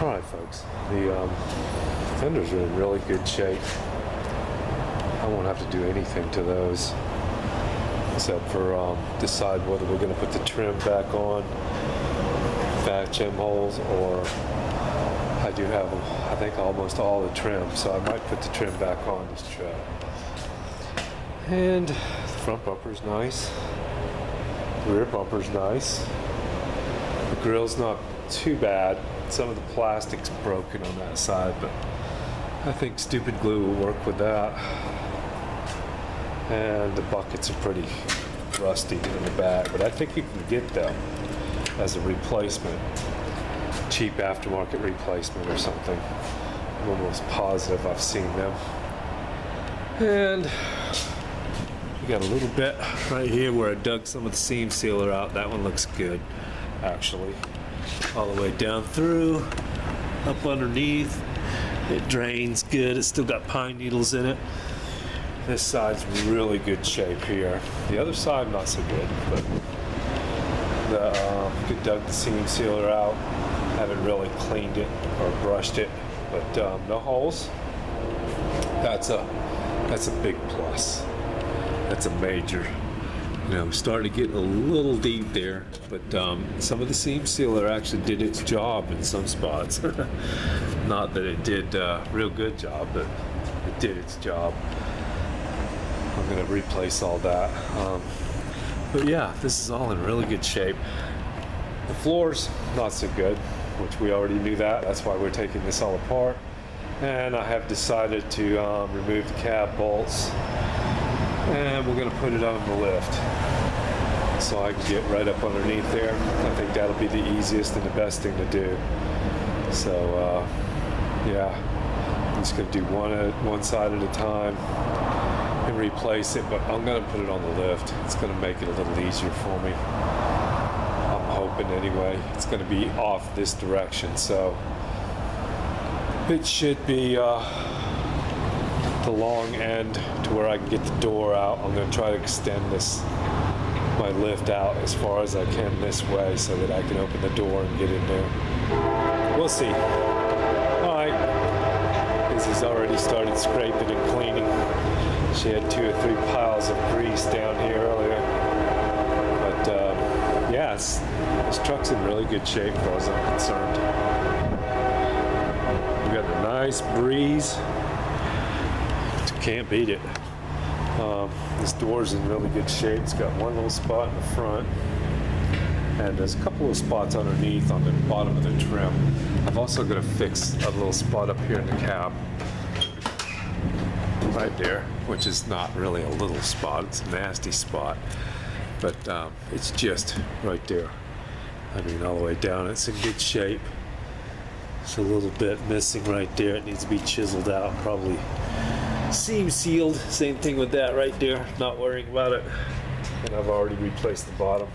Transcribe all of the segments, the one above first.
Alright folks, the fenders are in really good shape. I won't have to do anything to those except for decide whether we're going to put the trim back on, patch M holes, or I do have, I think, almost all the trim, so I might put the trim back on this truck. And the front bumper's nice, the rear bumper's nice, the grill's not too bad. Some of the plastic's broken on that side, but I think stupid glue will work with that. And the buckets are pretty rusty in the back, but I think you can get them as a replacement, cheap aftermarket replacement or something. I'm almost positive I've seen them. And we got a little bit right here where I dug some of the seam sealer out. That one looks good, actually. All the way down through, up underneath. It drains good. It's still got pine needles in it. This side's really good shape here. The other side not so good, but we dug the seam sealer out. Haven't really cleaned it or brushed it, but no holes. That's a big plus. That's a major. You know, starting to get a little deep there, but some of the seam sealer actually did its job in some spots. Not that it did a real good job, but it did its job. I'm going to replace all that. But yeah, this is all in really good shape. The floor's not so good, which we already knew that. That's why we're taking this all apart. And I have decided to remove the cab bolts. And we're going to put it on the lift so I can get right up underneath there. I think that'll be the easiest and the best thing to do. So yeah, I'm just going to do one side at a time and replace it, but I'm going to put it on the lift. It's going to make it a little easier for me. I'm hoping anyway. It's going to be off this direction, so it should be the long end to where I can get the door out. I'm going to try to extend my lift out as far as I can this way so that I can open the door and get in there. We'll see. Alright, this has already started scraping and cleaning. She had 2 or 3 piles of grease down here earlier. But yeah, this truck's in really good shape as far as I'm concerned. We got a nice breeze. Can't beat it. This door's in really good shape. It's got one little spot in the front, and there's a couple of spots underneath on the bottom of the trim. I've also got to fix a little spot up here in the cab, right there, which is not really a little spot. It's a nasty spot, but it's just right there. I mean, all the way down, it's in good shape. It's a little bit missing right there. It needs to be chiseled out, probably seam sealed. Same thing with that right there. Not worrying about it. And I've already replaced the bottom.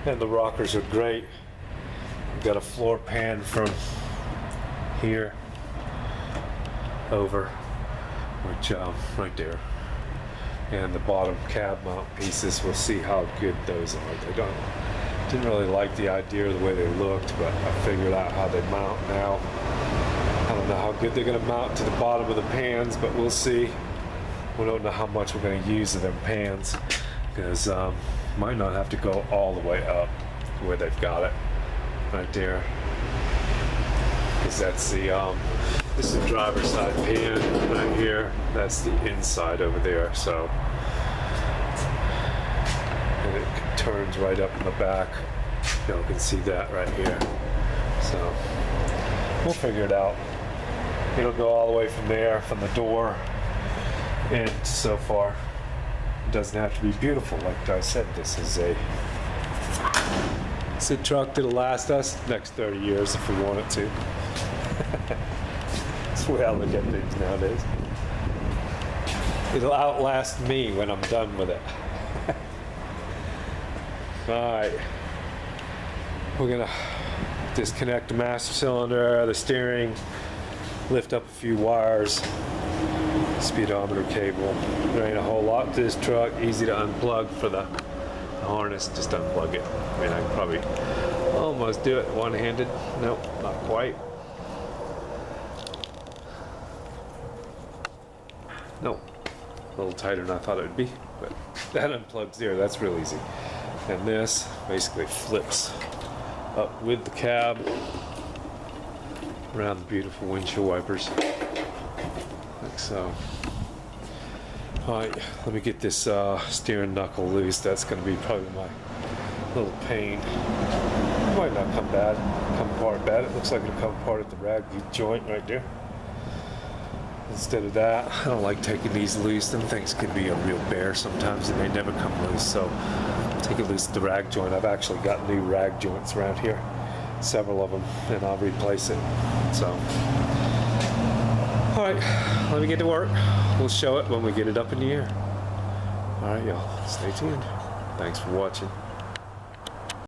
And the rockers are great. We've got a floor pan from here over, which right there. And the bottom cab mount pieces. We'll see how good those are. Didn't really like the idea of the way they looked, but I figured out how they mount now. I don't know how good they're going to mount to the bottom of the pans, but we'll see. We don't know how much we're going to use of them pans, because might not have to go all the way up to where they've got it right there. Because that's the this is the driver's side pan right here. That's the inside over there. So, and it turns right up in the back. Y'all can see that right here. So we'll figure it out. It'll go all the way from there, from the door, and so far it doesn't have to be beautiful. Like I said, this is a truck that'll last us the next 30 years if we want it to. That's the way I look at things nowadays. It'll outlast me when I'm done with it. Alright, we're gonna disconnect the master cylinder, the steering, lift up a few wires, speedometer cable. There ain't a whole lot to this truck. Easy to unplug for the harness. Just unplug it. I mean, I can probably almost do it one-handed. Nope, not quite. No, a little tighter than I thought it would be, but that unplugs there. That's real easy. And this basically flips up with the cab around the beautiful windshield wipers, like so. All right, let me get this steering knuckle loose. That's going to be probably my little pain. It might not come apart bad. It looks like it'll come apart at the rag joint right there. Instead of that, I don't like taking these loose. Them things can be a real bear sometimes, and they never come loose. So take it loose at the rag joint. I've actually got new rag joints around here, several of them, and I'll replace it. So, all right, let me get to work. We'll show it when we get it up in the air. All right, y'all, stay tuned. Thanks for watching.